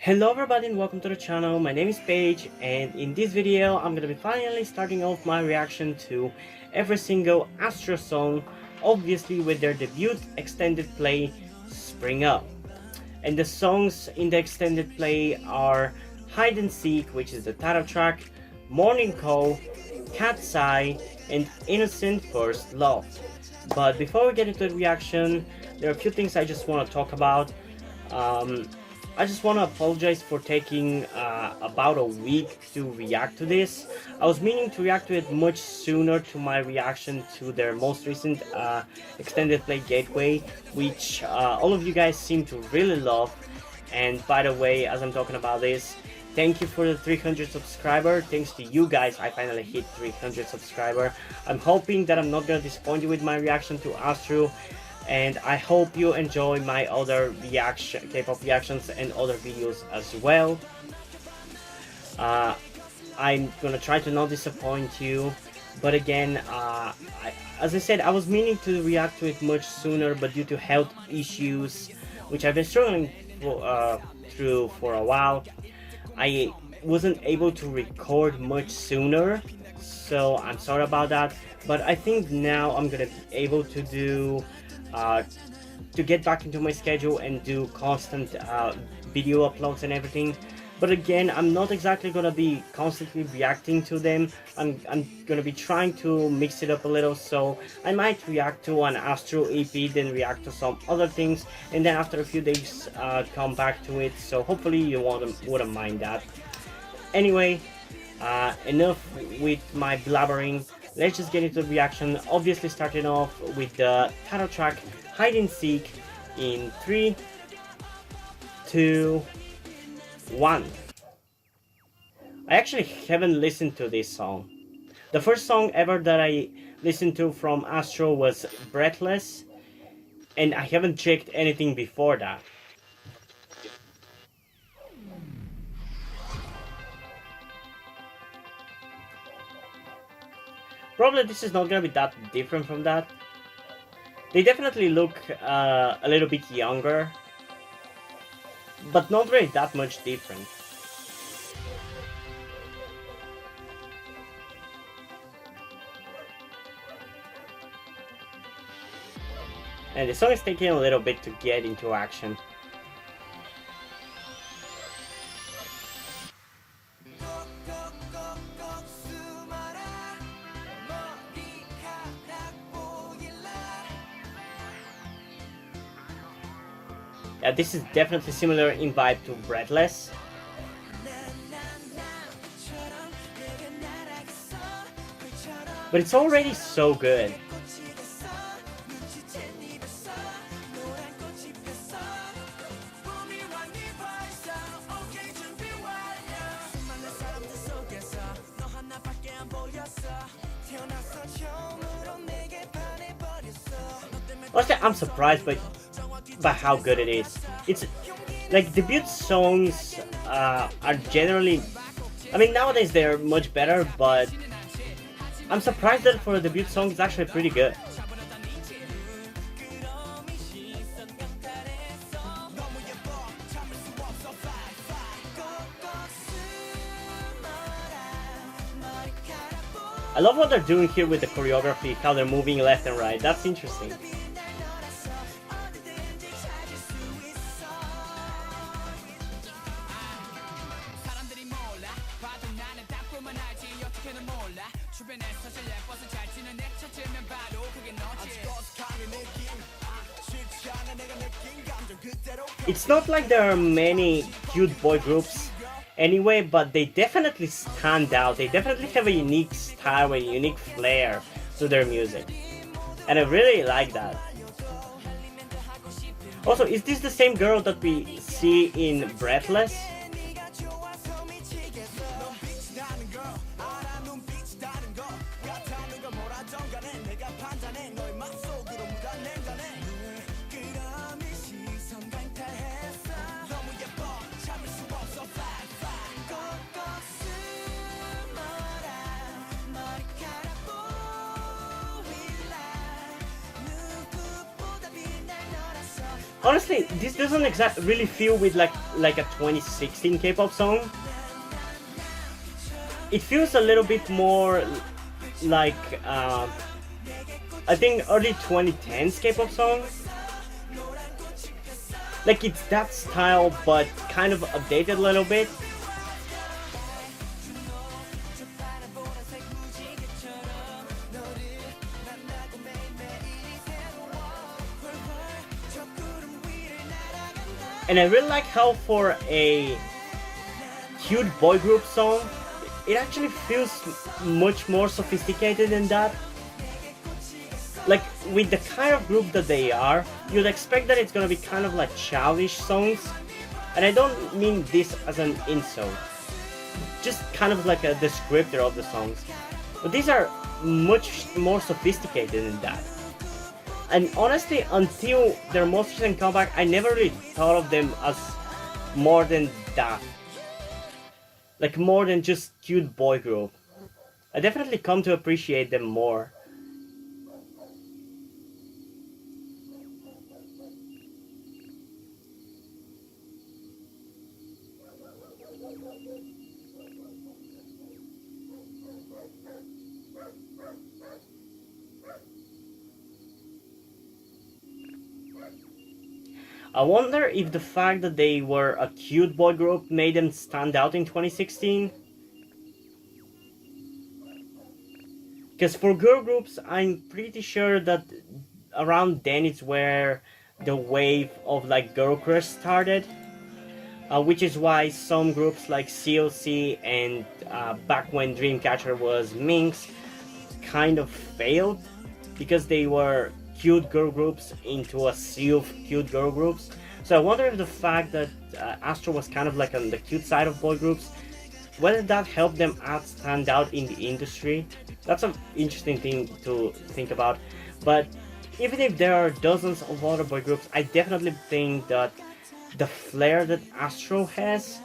Hello everybody and welcome to the channel. My name is Paige, and in this video I'm gonna be finally starting off my reaction to every single Astro song, obviously with their debut extended play Spring Up. And the songs in the extended play are Hide and Seek, which is the title track, Morning Call, Cat's Eye, and Innocent First Love. But before we get into the reaction, there are a few things I just want to talk about. I just want to apologize for taking about a week to react to this. I was meaning to react to it much sooner to my reaction to their most recent extended play Gateway, which all of you guys seem to really love. And by the way, as I'm talking about this, thank you for the 300 subscriber. Thanks to you guys, I finally hit 300 subscriber. I'm hoping that I'm not gonna disappoint you with my reaction to Astro, and I hope you enjoy my other K-pop reactions and other videos as well. I'm gonna try to not disappoint you, but again, as I said, I was meaning to react to it much sooner, but due to health issues, which I've been struggling through for a while, I wasn't able to record much sooner, so I'm sorry about that. But I think now I'm gonna be able to do to get back into my schedule and do constant video uploads and everything. But again, I'm not exactly gonna be constantly reacting to them. I'm gonna be trying to mix it up a little, so I might react to an Astro EP, then react to some other things, and then after a few days come back to it. So hopefully you wouldn't mind that. Anyway, enough with my blabbering. Let's just get into the reaction. Obviously starting off with the title track Hide and Seek in 3, 2, 1. I actually haven't listened to this song. The first song ever that I listened to from Astro was Breathless, and I haven't checked anything before that. Probably this is not gonna be that different from that. They definitely look a little bit younger, but not really that much different. And the song is taking a little bit to get into action. Yeah, this is definitely similar in vibe to Breathless. But it's already so good. Honestly, I'm surprised by how good it is. It's like debut songs are generally, I mean, nowadays they're much better, but I'm surprised that for a debut song it's actually pretty good. I love what they're doing here with the choreography, how they're moving left and right. That's interesting. It's not like there are many cute boy groups anyway, but they definitely stand out. They definitely have a unique style and unique flair to their music, and I really like that. Also, is this the same girl that we see in Breathless? Honestly, this doesn't really feel with like a 2016 K-pop song. It feels a little bit more like I think early 2010s K-pop song. Like it's that style, but kind of updated a little bit. And I really like how for a cute boy group song, it actually feels much more sophisticated than that. Like with the kind of group that they are, you'd expect that it's gonna be kind of like childish songs. And I don't mean this as an insult, just kind of like a descriptor of the songs. But these are much more sophisticated than that. And honestly, until their most recent comeback, I never really thought of them as more than that. Like more than just cute boy group. I definitely come to appreciate them more. I wonder if the fact that they were a cute boy group made them stand out in 2016. Because for girl groups, I'm pretty sure that around then it's where the wave of like girl crush started. Which is why some groups like CLC and back when Dreamcatcher was Minx kind of failed because they were cute girl groups into a sea of cute girl groups. So I wonder if the fact that Astro was kind of like on the cute side of boy groups, whether that helped them stand out in the industry. That's an interesting thing to think about. But even if there are dozens of other boy groups, I definitely think that the flair that Astro has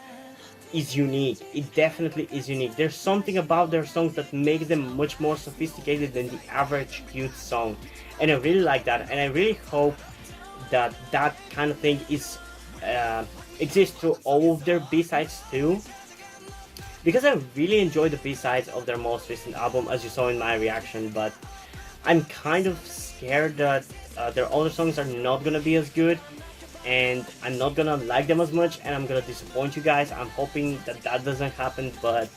is unique. It definitely is unique. There's something about their songs that make them much more sophisticated than the average cute song. And I really like that, and I really hope that that kind of thing is exists through all of their B-sides too. Because I really enjoy the B-sides of their most recent album, as you saw in my reaction, but I'm kind of scared that their other songs are not gonna be as good, and I'm not gonna like them as much, and I'm gonna disappoint you guys. I'm hoping that that doesn't happen, but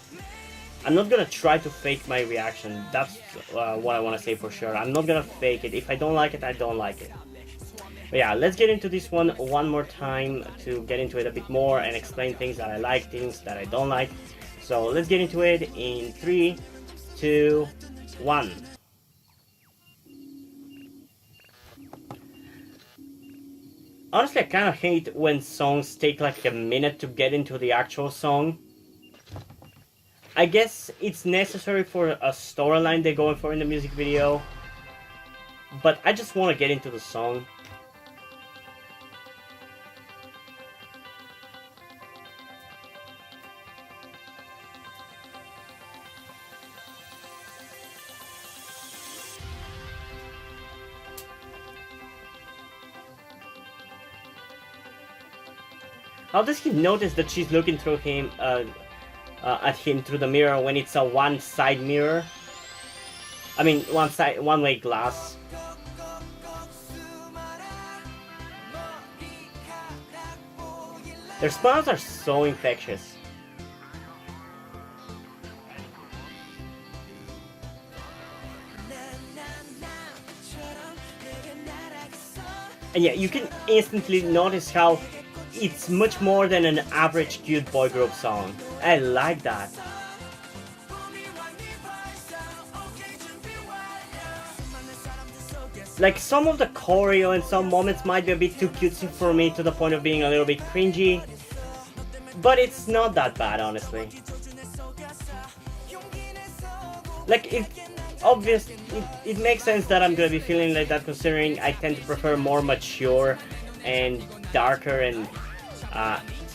I'm not gonna try to fake my reaction. That's what I want to say for sure. I'm not gonna fake it. If I don't like it, I don't like it. But yeah, let's get into this one more time to get into it a bit more and explain things that I like, things that I don't like. So let's get into it in 3, 2, 1. Honestly, I kind of hate when songs take like a minute to get into the actual song. I guess it's necessary for a storyline they're going for in the music video, but I just want to get into the song. How does he notice that she's looking through him at him through the mirror when it's a one-side mirror? I mean, one-way glass. Their smiles are so infectious. And yeah, you can instantly notice how it's much more than an average cute boy group song. I like that. Like some of the choreo and some moments might be a bit too cutesy for me to the point of being a little bit cringy, but it's not that bad, honestly. Like it makes sense that I'm gonna be feeling like that, considering I tend to prefer more mature and darker and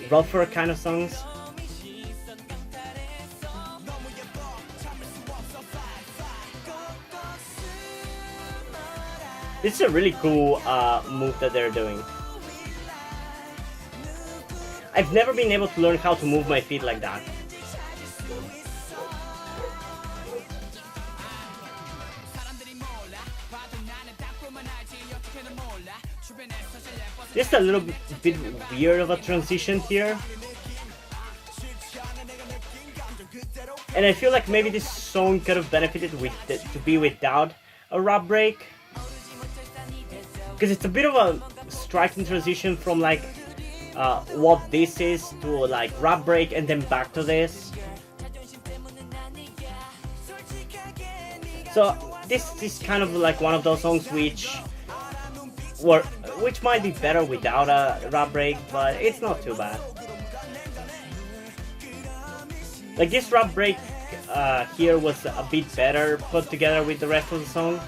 rougher kind of songs. This is a really cool move that they're doing. I've never been able to learn how to move my feet like that. Just a little bit weird of a transition here. And I feel like maybe this song could have benefited to be without a rap break. Because it's a bit of a striking transition from like what this is to like rap break and then back to this. So this is kind of like one of those songs which might be better without a rap break, but it's not too bad. Like this rap break here was a bit better put together with the rest of the song.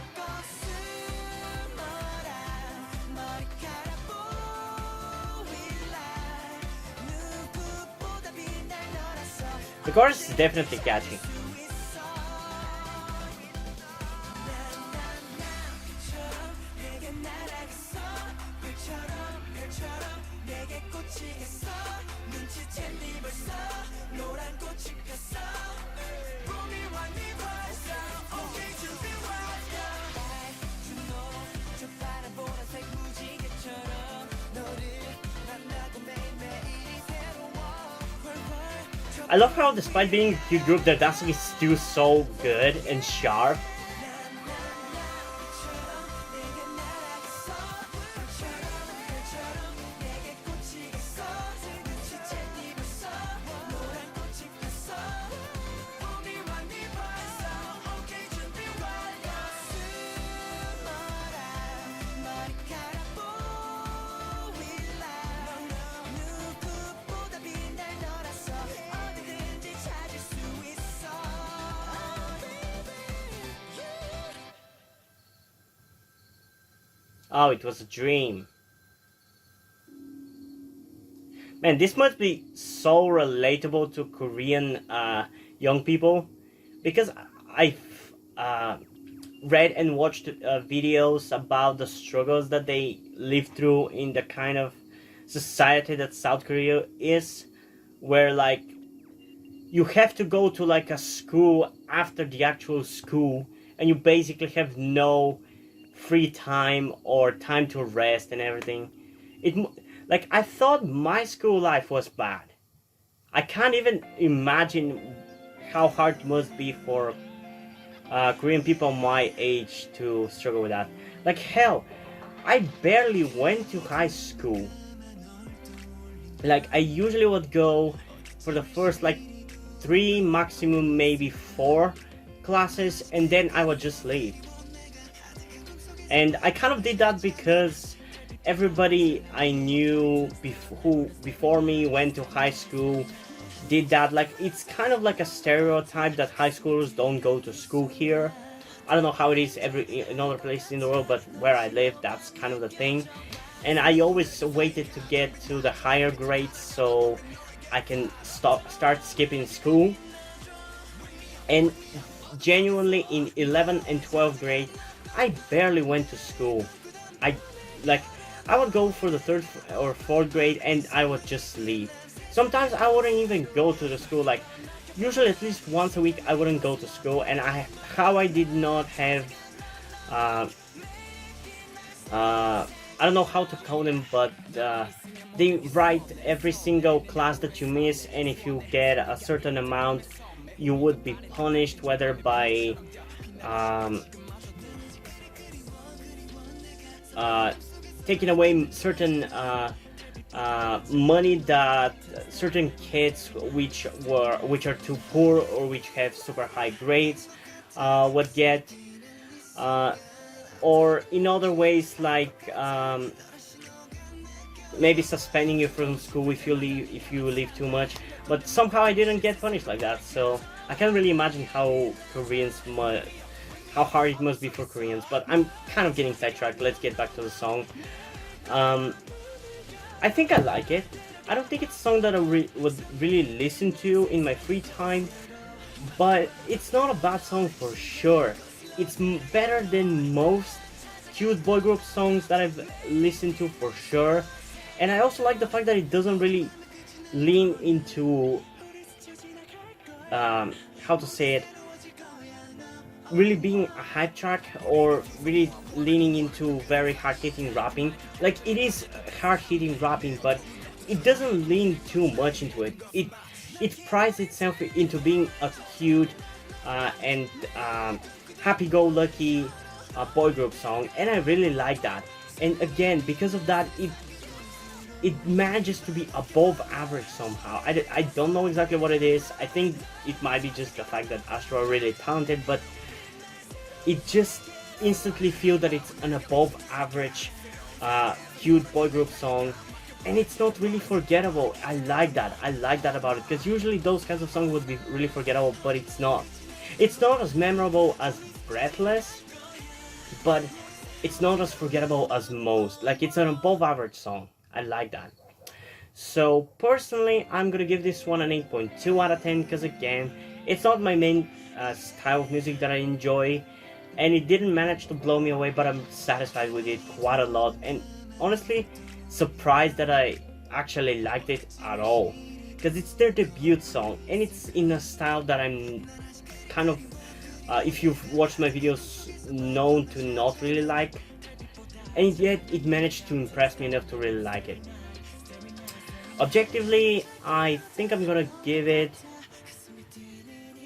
The chorus is definitely catchy. I love how despite being a cute group, their dancing is still so good and sharp. Oh, it was a dream. Man, this must be so relatable to Korean young people, because I've read and watched videos about the struggles that they live through in the kind of society that South Korea is, where like you have to go to like a school after the actual school, and you basically have no free time or time to rest and everything. Like I thought my school life was bad. I can't even imagine how hard it must be for Korean people my age to struggle with that. Like hell, I barely went to high school. Like I usually would go for the first like 3, maximum maybe 4 classes, and then I would just leave. And I kind of did that because everybody I knew who before me went to high school did that. Like it's kind of like a stereotype that high schoolers don't go to school here. I don't know how it is in other places in the world, but where I live, that's kind of the thing. And I always waited to get to the higher grades so I can start skipping school. And genuinely in 11th and 12th grade, I barely went to school. I would go for the 3rd or 4th grade and I would just leave. Sometimes I wouldn't even go to the school. Like usually at least once a week I wouldn't go to school, and I did not have I don't know how to call them, but they write every single class that you miss, and if you get a certain amount you would be punished, whether by taking away certain money that certain kids which are too poor or which have super high grades would get, or in other ways like maybe suspending you from school if you leave too much. But somehow I didn't get punished like that, so I can't really imagine how hard it must be for Koreans. But I'm kind of getting sidetracked. Let's get back to the song. I think I like it. I don't think it's a song that I would really listen to in my free time, but it's not a bad song for sure. It's better than most cute boy group songs that I've listened to for sure. And I also like the fact that it doesn't really lean into how to say it, really being a hype track, or really leaning into very hard-hitting rapping. Like, it is hard-hitting rapping, but it doesn't lean too much into it. It prides itself into being a cute and happy-go-lucky boy group song, and I really like that. And again, because of that, it manages to be above average somehow. I don't know exactly what it is. I think it might be just the fact that Astro are really talented, but it just instantly feel that it's an above average cute boy group song, and it's not really forgettable. I like that. I like that about it, because usually those kinds of songs would be really forgettable, but it's not. It's not as memorable as Breathless, but it's not as forgettable as most. Like, it's an above average song. I like that. So personally, I'm gonna give this one an 8.2 out of 10, because again, it's not my main style of music that I enjoy, and it didn't manage to blow me away, but I'm satisfied with it quite a lot, and honestly surprised that I actually liked it at all, because it's their debut song, and it's in a style that I'm kind of, if you've watched my videos, known to not really like, and yet it managed to impress me enough to really like it. Objectively, I think I'm gonna give it,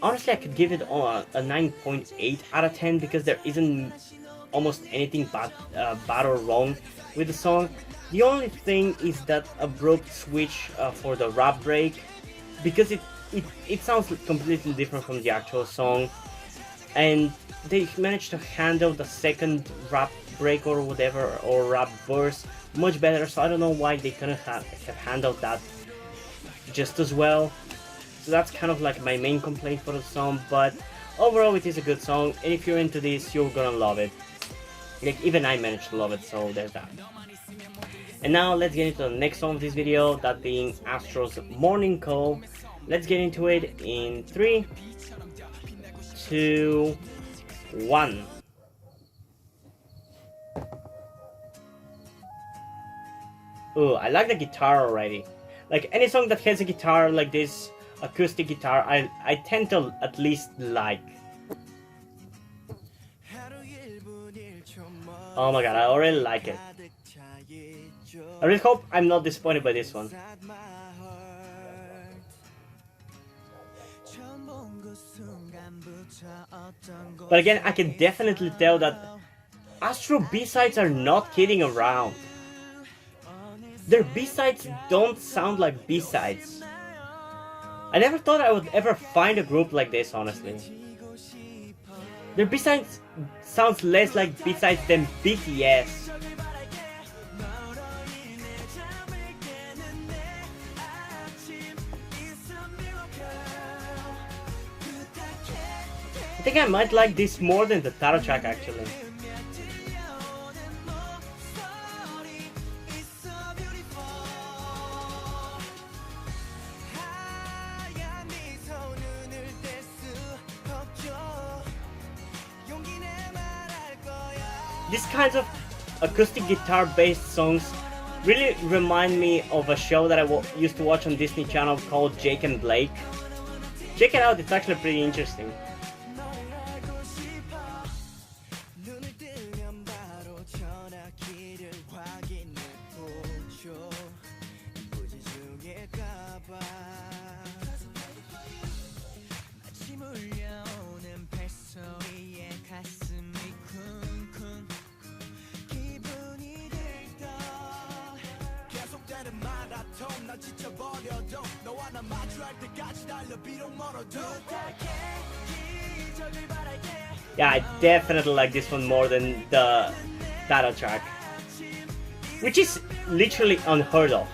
honestly I could give it a 9.8 out of 10, because there isn't almost anything bad or wrong with the song. The only thing is that abrupt switch for the rap break, because it sounds completely different from the actual song, and they managed to handle the second rap break or whatever, or rap verse, much better, so I don't know why they couldn't have handled that just as well. So that's kind of like my main complaint for the song, but overall it is a good song, and if you're into this, you're gonna love it. Like, even I managed to love it, so there's that. And now let's get into the next song of this video, that being Astro's Morning Call. Let's get into it in 3, 2, 1. Ooh, I like the guitar already. Like, any song that has a guitar like this, acoustic guitar, I tend to at least like. Oh my god, I already like it. I really hope I'm not disappointed by this one. But again, I can definitely tell that Astro B-sides are not kidding around. Their B-sides don't sound like B-sides. I never thought I would ever find a group like this, honestly. Their B-sides sounds less like B-sides than BTS. I think I might like this more than the title track, actually. These kinds of acoustic guitar based songs really remind me of a show that I used to watch on Disney Channel called Jake and Blake. Check it out, it's actually pretty interesting. Yeah, I definitely like this one more than the title track, which is literally unheard of.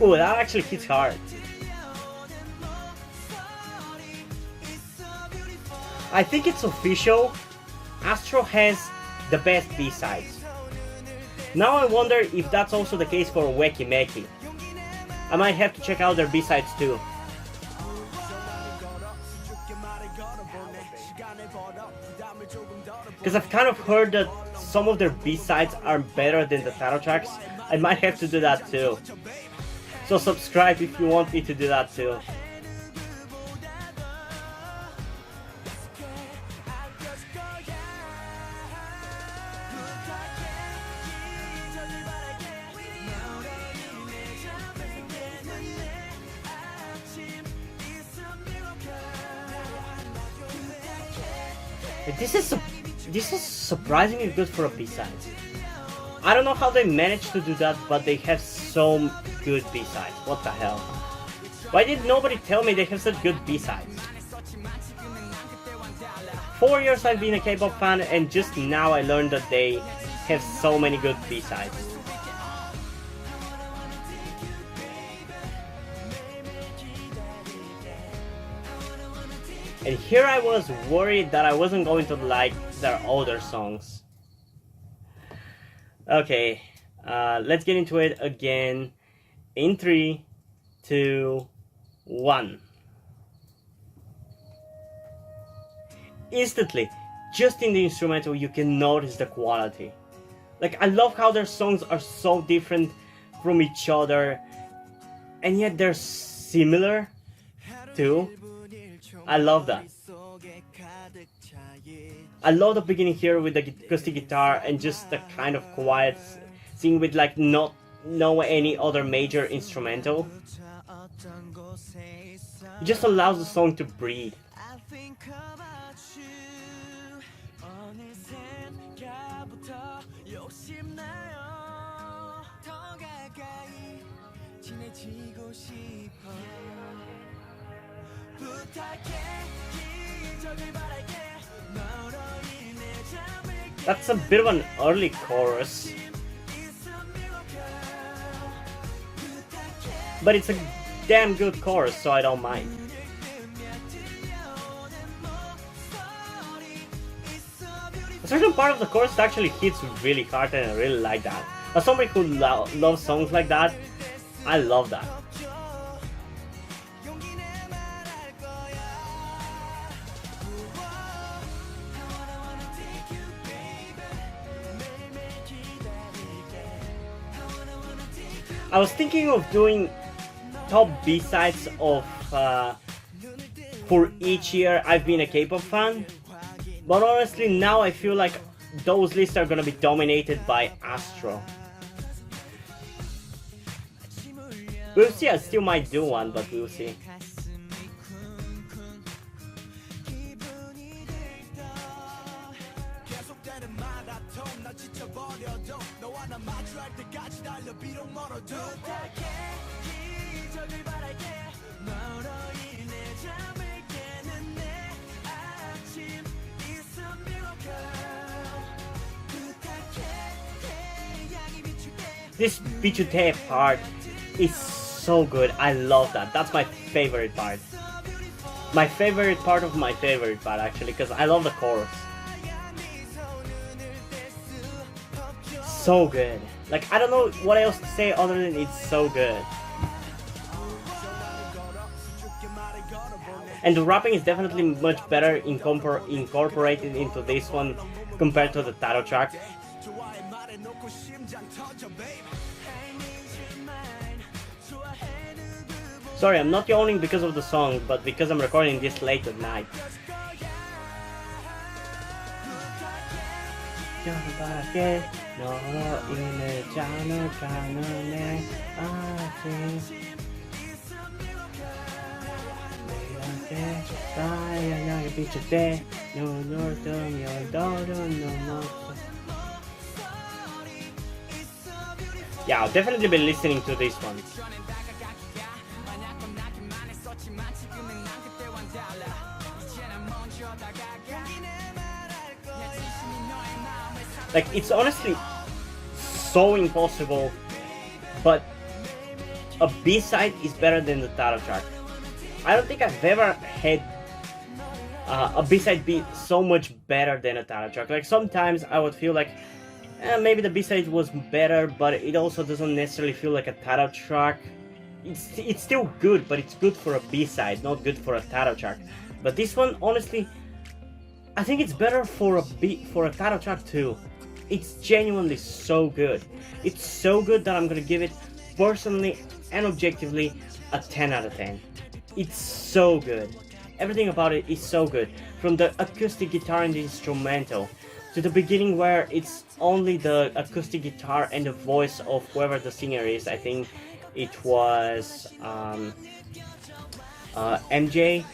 Oh, that actually hits hard. I think it's official. Astro has the best B-sides. Now I wonder if that's also the case for Weki Meki. I might have to check out their B-sides too. Because I've kind of heard that some of their B-sides are better than the title tracks. I might have to do that too. So subscribe if you want me to do that too. This is surprisingly good for a B-side. I don't know how they managed to do that, but they have so good B-sides. What the hell? Why did nobody tell me they have such good B-sides? 4 years I've been a K-pop fan, and just now I learned that they have so many good B-sides. And here I was worried that I wasn't going to like their older songs. Okay, let's get into it again in 3, 2, 1. Instantly, just in the instrumental, you can notice the quality. Like, I love how their songs are so different from each other, and yet they're similar too. I love that. I love the beginning here with the acoustic guitar and just the kind of quiet thing with like no any other major instrumental. It just allows the song to breathe. That's a bit of an early chorus, but it's a damn good chorus, so I don't mind. A certain part of the chorus actually hits really hard, and I really like that. As somebody who loves songs like that, I love that. I was thinking of doing top B-sides of for each year I've been a K-pop fan, but honestly now I feel like those lists are gonna be dominated by Astro. We'll see, I still might do one, but we'll see. This Bichute part is so good. I love that. That's my favorite part. My favorite part of my favorite part, actually, because I love the chorus. So good. Like, I don't know what else to say other than it's so good. And the rapping is definitely much better incorporated into this one compared to the title track. Sorry, I'm not yawning because of the song, but because I'm recording this late at night. Yeah, I'll definitely be listening to this one. Like, it's honestly so impossible, but a B-side is better than the title track. I don't think I've ever had a B-side be so much better than a title track. Like, sometimes I would feel like maybe the B-side was better, but it also doesn't necessarily feel like a title track. It's still good, but it's good for a B-side, not good for a title track. But this one, honestly, I think it's better for a title track too. It's genuinely so good. It's so good that I'm gonna give it personally and objectively a 10 out of 10. It's so good. Everything about it is so good. From the acoustic guitar and the instrumental to the beginning where it's only the acoustic guitar and the voice of whoever the singer is. I think it was MJ.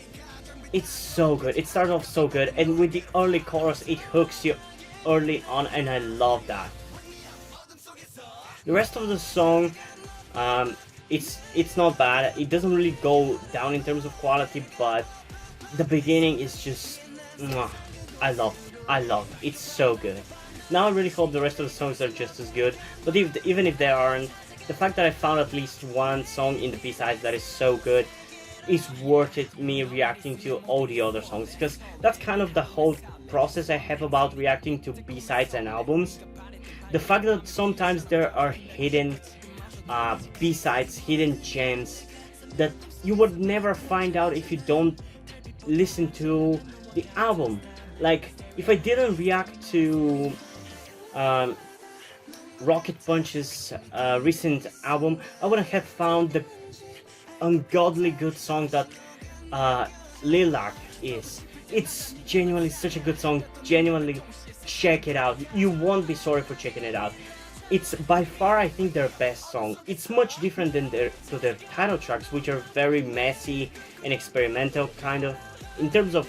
It's so good. It started off so good, and with the early chorus, it hooks you early on, and I love that. The rest of the song, it's not bad. It doesn't really go down in terms of quality, but the beginning is just, mwah, I love it. It's so good. Now I really hope the rest of the songs are just as good, but even if they aren't, the fact that I found at least one song in the B-sides that is so good is worth it, me reacting to all the other songs, because that's kind of the whole process I have about reacting to B-sides and albums. The fact that sometimes there are hidden B-sides, hidden gems that you would never find out if you don't listen to the album. Like, if I didn't react to Rocket Punch's recent album, I wouldn't have found the ungodly good song that Lilac is. It's genuinely such a good song. Genuinely check it out. You won't be sorry for checking it out. It's by far, I think, their best song. It's much different than their title tracks, which are very messy and experimental, kind of. In terms of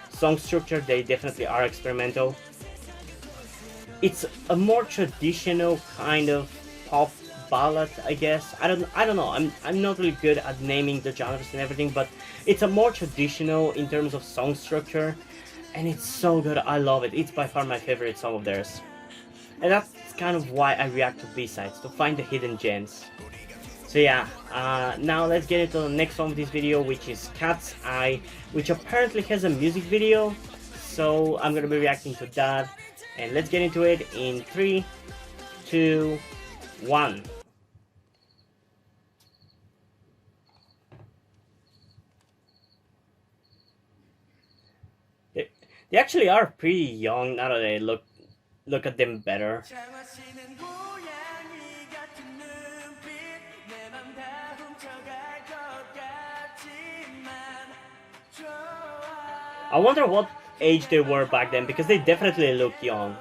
song structure, they definitely are experimental. It's a more traditional kind of pop ballad, I guess. I don't know. I'm not really good at naming the genres and everything, but it's a more traditional in terms of song structure, and it's so good. I love it. It's by far my favorite song of theirs, and that's kind of why I react to B-sides, to find the hidden gems. So yeah, now let's get into the next song of this video, which is Cat's Eye, which apparently has a music video, so I'm gonna be reacting to that, and let's get into it in 3, 2, 1. They actually are pretty young now that I look at them better. I wonder what age they were back then, because they definitely look young.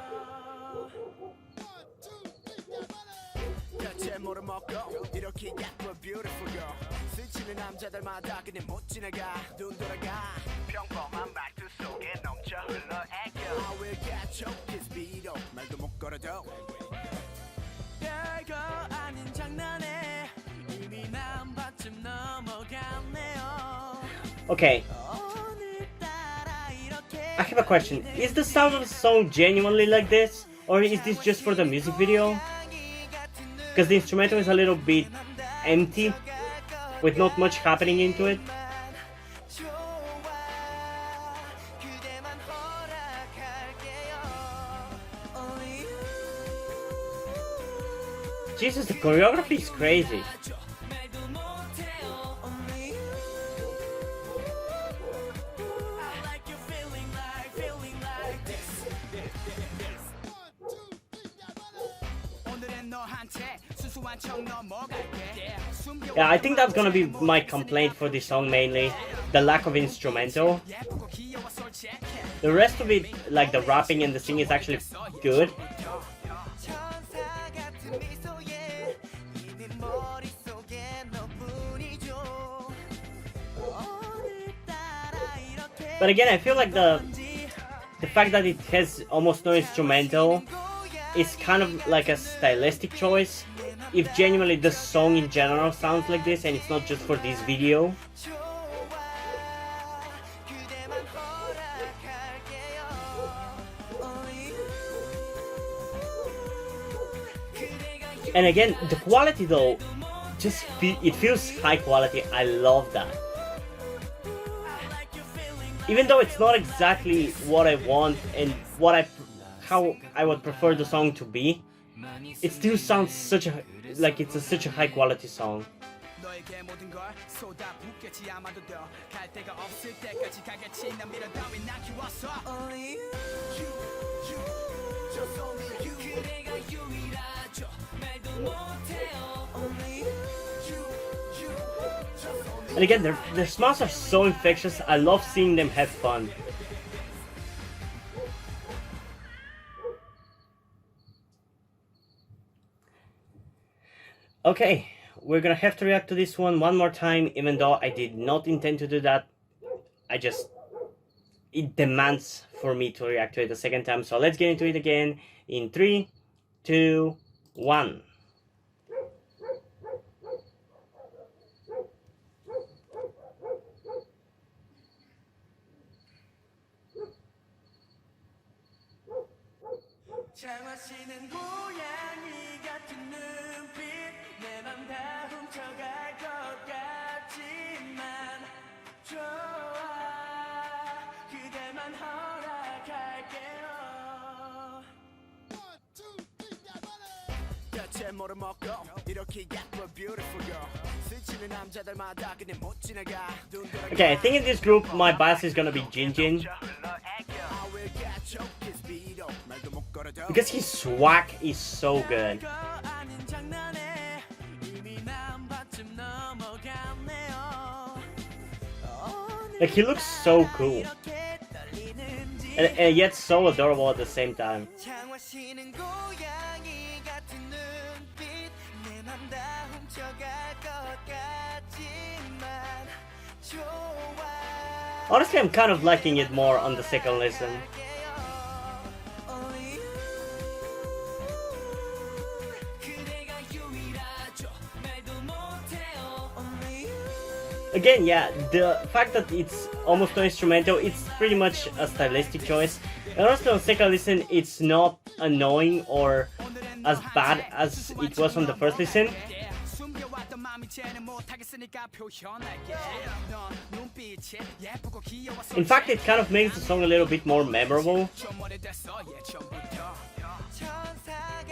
Okay, I have a question. Is the sound of the song genuinely like this, or is this just for the music video? Because the instrumental is a little bit empty, with not much happening into it. Jesus, the choreography is crazy. Yeah, I think that's gonna be my complaint for this song mainly, the lack of instrumental. The rest of it, like the rapping and the singing, is actually good. But again, I feel like the fact that it has almost no instrumental is kind of like a stylistic choice. If genuinely the song in general sounds like this and it's not just for this video. And again, the quality though, it feels high quality. I love that. Even though it's not exactly what I want and how I would prefer the song to be, it still sounds such a high quality song. And again, their smiles are so infectious. I love seeing them have fun. Okay, we're gonna have to react to this one more time, even though I did not intend to do that. It demands for me to react to it a second time. So let's get into it again in 3, 2, 1. 장화시는 고양이 같은 눈빛 내 맘 다 훔쳐갈 것 같지만 좋아 그대만 허락할게요 대체 뭐를 먹고 이렇게 예뻐 beautiful girl 스치는 남자들마다 그냥 못 지나가 Okay, I think in this group my bias is gonna be Jinjin. Because his swag is so good. Like, he looks so cool. And yet so adorable at the same time. Honestly, I'm kind of liking it more on the second listen. Again, yeah, the fact that it's almost no instrumental, it's pretty much a stylistic choice. And honestly, on second listen, it's not annoying or as bad as it was on the first listen. In fact, it kind of makes the song a little bit more memorable.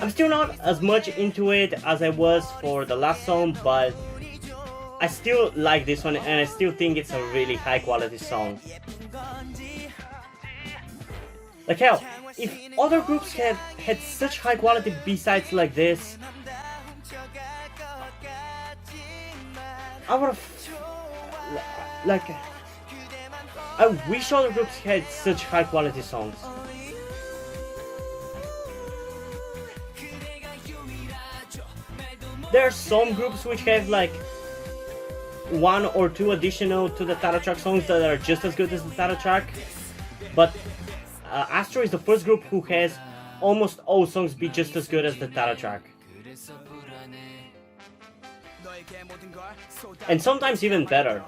I'm still not as much into it as I was for the last song, but I still like this one and I still think it's a really high quality song. Like hell, if other groups had such high quality B-sides like this, I would've... like... I wish other groups had such high quality songs. There are some groups which have like 1 or 2 additional to the title track songs that are just as good as the title track, but Astro is the first group who has almost all songs be just as good as the title track. And sometimes even better.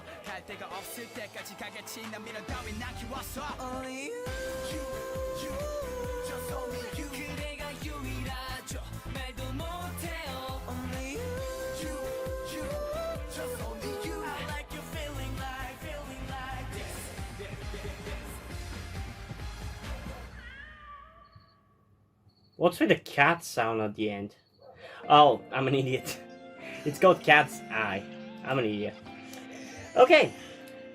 What's with the cat sound at the end? Oh, I'm an idiot. It's called Cat's Eye. I'm an idiot. Okay,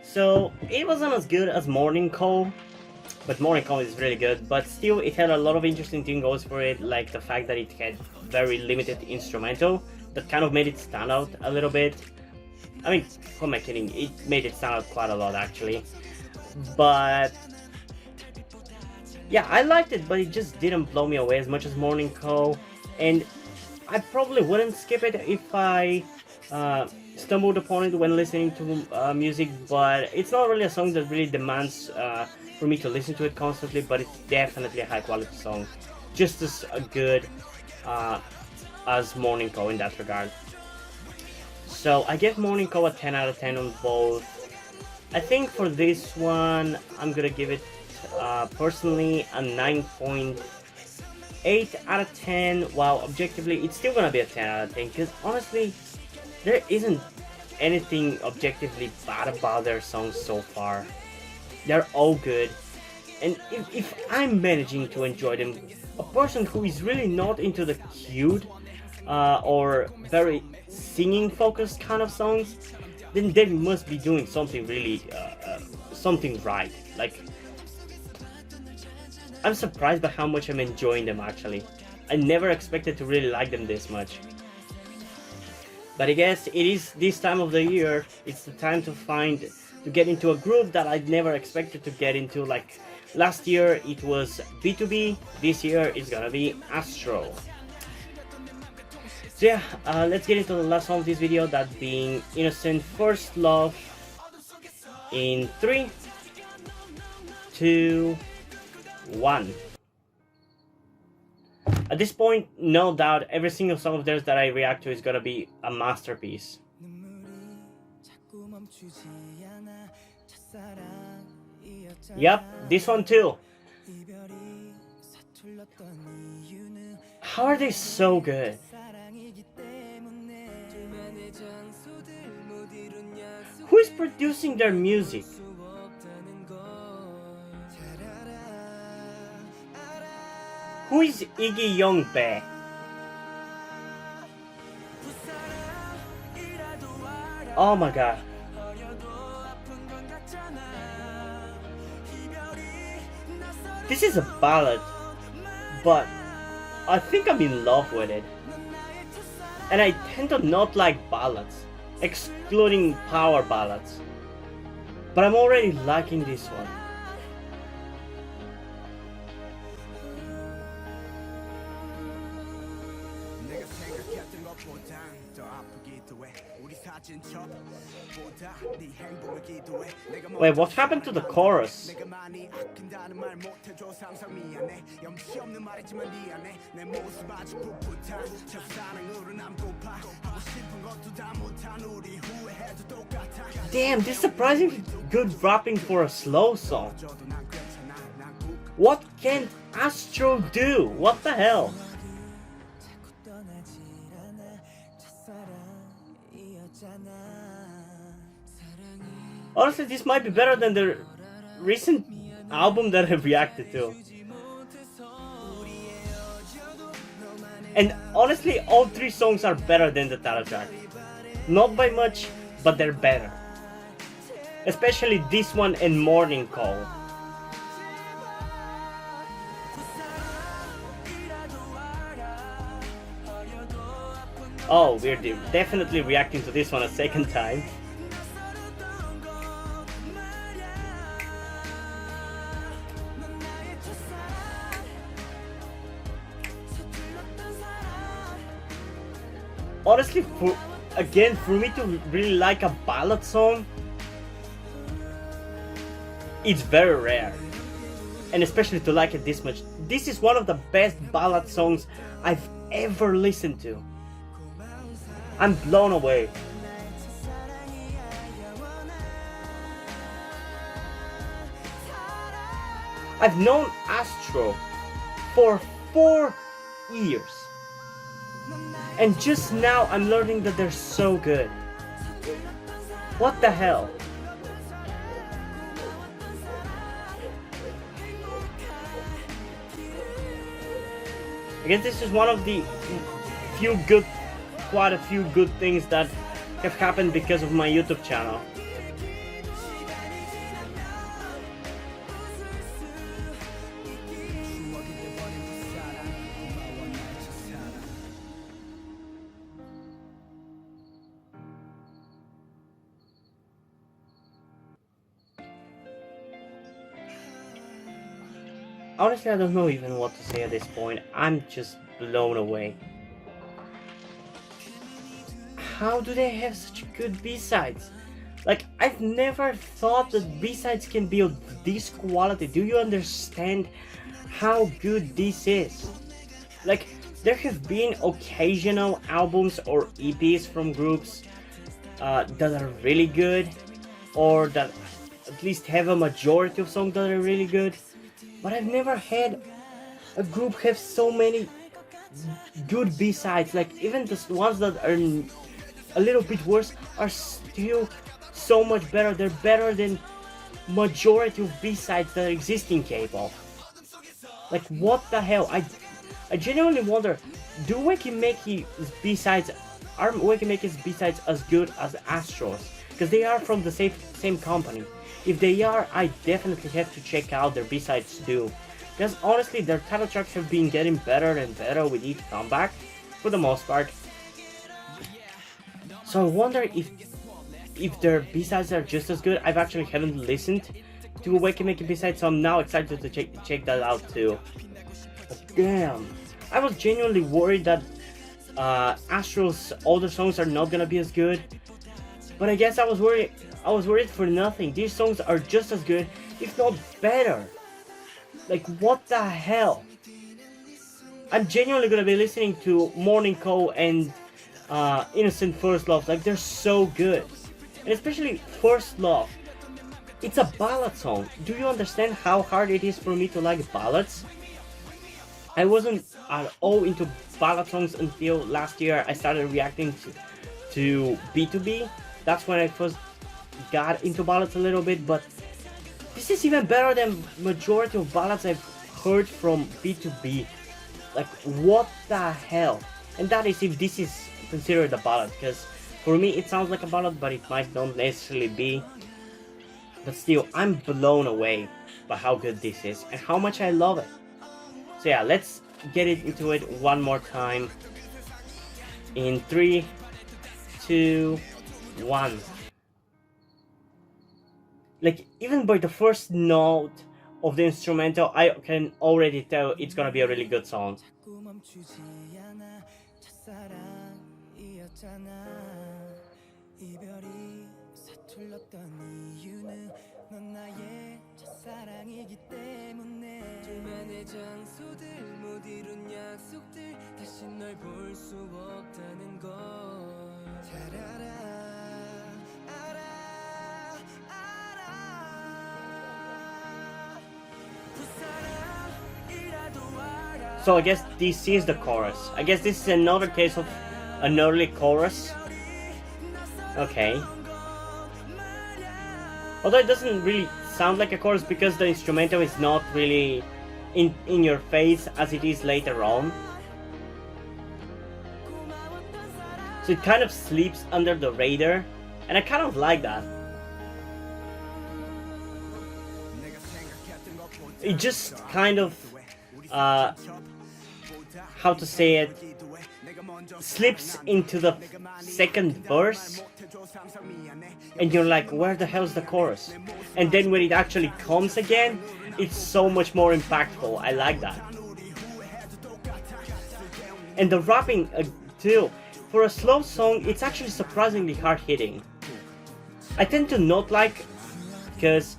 so it wasn't as good as Morning Call, but Morning Call is really good, but still it had a lot of interesting things going for it, like the fact that it had very limited instrumental that kind of made it stand out a little bit. I mean, who am I kidding? It made it stand out quite a lot actually. But yeah, I liked it, but it just didn't blow me away as much as Morning Call, and I probably wouldn't skip it if I stumbled upon it when listening to music, but it's not really a song that really demands for me to listen to it constantly, but it's definitely a high quality song, just as good as Morning Call in that regard. So I give Morning Call a 10 out of 10 on both. I think for this one I'm gonna give it personally a 9.8 out of 10, while objectively it's still gonna be a 10 out of 10, because honestly there isn't anything objectively bad about their songs so far. They're all good, and if I'm managing to enjoy them, a person who is really not into the cute or very singing focused kind of songs, then they must be doing something really something right. Like, I'm surprised by how much I'm enjoying them actually. I never expected to really like them this much. But I guess it is this time of the year, it's the time to get into a group that I'd never expected to get into. Like last year it was B2B, this year it's gonna be Astro. So yeah, let's get into the last song of this video, that being Innocent First Love, in 3, 2, 1. At this point, no doubt, every single song of theirs that I react to is gonna be a masterpiece. Yep, this one too. How are they so good? Who is producing their music? Who is Iggy Youngbae? Oh my god. This is a ballad, but I think I'm in love with it. And I tend to not like ballads, excluding power ballads. But I'm already liking this one. Wait, what happened to the chorus? Damn, this is surprisingly good rapping for a slow song. What can Astro do? What the hell? Honestly, this might be better than the recent album that I've reacted to. And honestly, all 3 songs are better than the title track. Not by much, but they're better. Especially this one and Morning Call. Oh, we're definitely reacting to this one a second time. Honestly, for me to really like a ballad song, it's very rare. And especially to like it this much. This is one of the best ballad songs I've ever listened to. I'm blown away. I've known Astro for 4 years. And just now I'm learning that they're so good. What the hell? I guess this is one of the quite a few good things that have happened because of my YouTube channel. Honestly, I don't know even what to say at this point. I'm just blown away. How do they have such good B-sides? Like, I've never thought that B-sides can be of this quality. Do you understand how good this is? Like, there have been occasional albums or EPs from groups that are really good, or that at least have a majority of songs that are really good. But I've never had a group have so many good B-sides. Like, even the ones that are a little bit worse are still so much better. They're better than majority of B-sides that exist in K-pop. Like, what the hell? I genuinely wonder, do Wakimeki's B-sides, are Wakimeki's B-sides as good as Astro's? Because they are from the same company. If they are, I definitely have to check out their B-sides too. Because honestly, their title tracks have been getting better and better with each comeback, for the most part. So I wonder if their B-sides are just as good. I've actually haven't listened to Wakimeki B-sides, so I'm now excited to check that out too. But damn, I was genuinely worried that Astro's older songs are not gonna be as good. But I guess I was worried for nothing. These songs are just as good, if not better. Like, what the hell? I'm genuinely gonna be listening to Morning Call and Innocent First Love. Like, they're so good. And especially First Love. It's a ballad song. Do you understand how hard it is for me to like ballads? I wasn't at all into ballad songs until last year. I started reacting to B2B. That's when I first got into ballads a little bit, but this is even better than majority of ballads I've heard from B2B. Like, what the hell? And that is if this is considered a ballad, because for me it sounds like a ballad, but it might not necessarily be. But still, I'm blown away by how good this is and how much I love it. So yeah, let's get into it one more time. In 3, 2, 1. Like, even by the first note of the instrumental, I can already tell it's gonna be a really good song. So I guess this is the chorus. I guess this is another case of an early chorus. Okay. Although it doesn't really sound like a chorus because the instrumental is not really in your face as it is later on. So it kind of sleeps under the radar, and I kind of like that. It just kind of how to say it, slips into the second verse, and you're like, where the hell's the chorus? And then when it actually comes again, it's so much more impactful. I like that. And the rapping too, for a slow song, it's actually surprisingly hard hitting. I tend to not like, because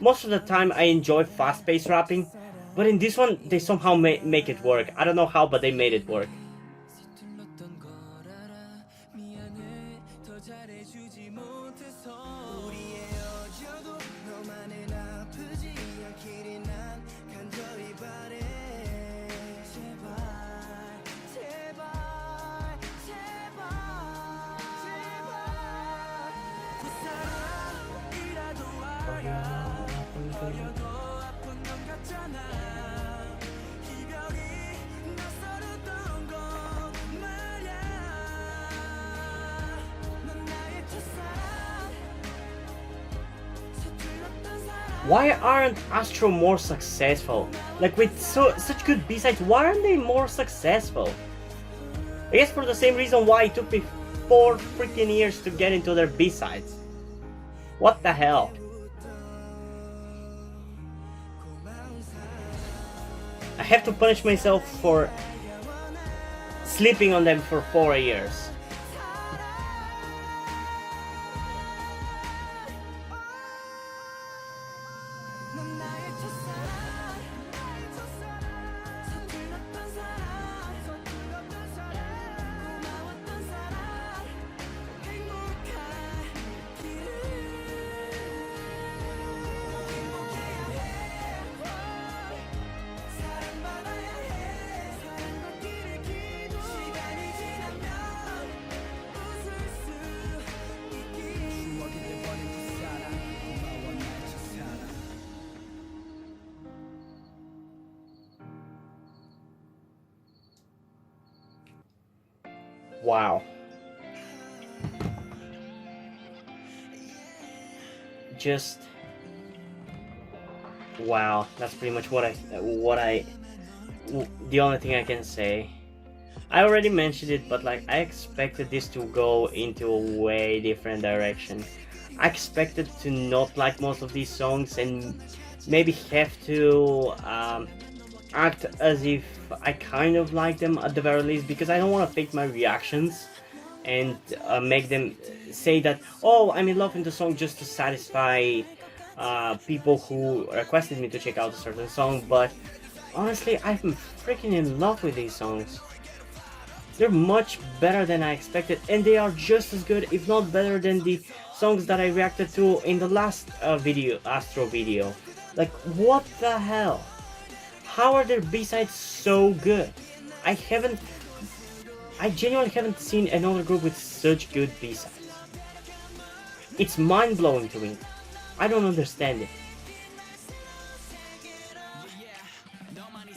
most of the time I enjoy fast-paced rapping, but in this one, they somehow make it work. I don't know how, but they made it work. Why aren't Astro more successful? Like, with such good B-sides, why aren't they more successful? I guess for the same reason why it took me 4 freaking years to get into their B-sides. What the hell? I have to punish myself for sleeping on them for 4 years. Wow. Just wow. That's pretty much the only thing I can say. I already mentioned it, but like I expected this to go into a way different direction. I expected to not like most of these songs and maybe have to act as if I kind of like them at the very least, because I don't want to fake my reactions and make them say that, oh, I'm in love with the song just to satisfy people who requested me to check out a certain song. But honestly, I'm freaking in love with these songs. They're much better than I expected, and they are just as good, if not better, than the songs that I reacted to in the last Astro video. Like, what the hell? How are their B-sides so good? I genuinely haven't seen another group with such good B-sides. It's mind-blowing to me. I don't understand it.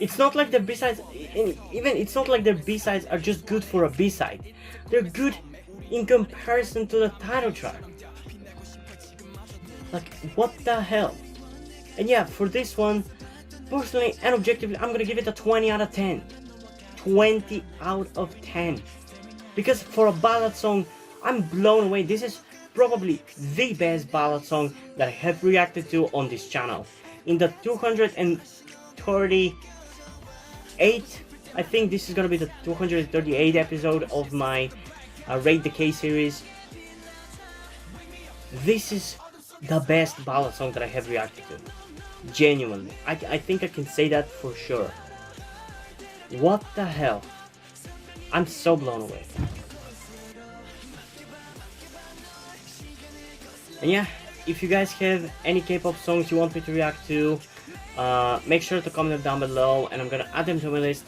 It's not like their B-sides, it's not like their B-sides are just good for a B-side. They're good in comparison to the title track. Like, what the hell? And yeah, for this one, personally and objectively, I'm gonna give it a 20 out of 10. 20 out of 10. Because for a ballad song, I'm blown away. This is probably the best ballad song that I have reacted to on this channel. In the 238, I think this is gonna be the 238 episode of my Rate the K series. This is the best ballad song that I have reacted to. Genuinely. I think I can say that for sure. What the hell? I'm so blown away. And yeah, if you guys have any K-pop songs you want me to react to, make sure to comment them down below and I'm gonna add them to my list.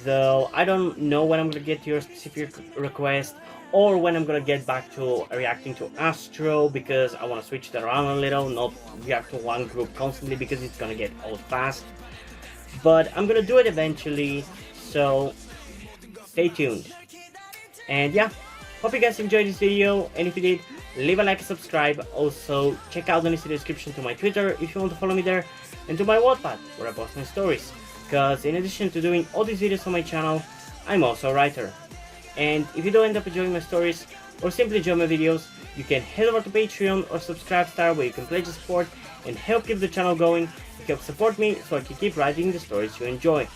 Though I don't know when I'm gonna get to your specific request or when I'm gonna get back to reacting to Astro, because I want to switch that around a little, not react to one group constantly because it's gonna get old fast. But I'm gonna do it eventually, so stay tuned. And yeah, hope you guys enjoyed this video, and if you did, leave a like and subscribe. Also, check out the link in the description to my Twitter if you want to follow me there, and to my Wattpad where I post my stories, because in addition to doing all these videos on my channel, I'm also a writer. And if you do end up enjoying my stories or simply enjoy my videos, you can head over to Patreon or Subscribestar where you can pledge your support and help keep the channel going. You help support me so I can keep writing the stories you enjoy.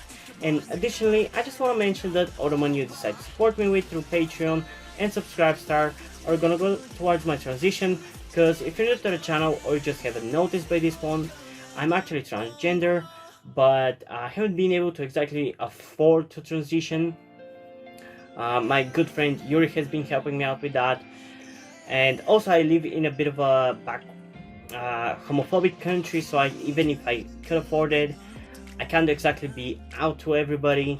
And additionally, I just want to mention that all the money you decide to support me with through Patreon and Subscribestar are gonna go towards my transition, because if you're new to the channel or you just haven't noticed by this point, I'm actually transgender, but I haven't been able to exactly afford to transition. My good friend Yuri has been helping me out with that, and also I live in a bit of a homophobic country, so even if I could afford it, I can't exactly be out to everybody.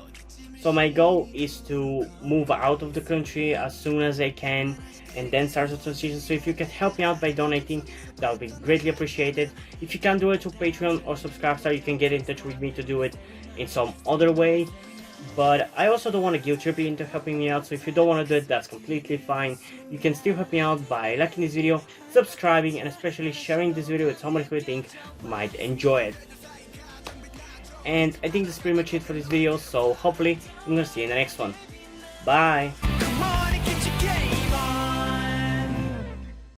So my goal is to move out of the country as soon as I can and then start the transition. So if you can help me out by donating, that would be greatly appreciated. If you can't do it through Patreon or Subscribestar, you can get in touch with me to do it in some other way. But I also don't want to guilt trip you into helping me out, so if you don't want to do it, that's completely fine. You can still help me out by liking this video, subscribing, and especially sharing this video with somebody who you think might enjoy it. And I think that's pretty much it for this video, so hopefully I'm gonna see you in the next one. Bye!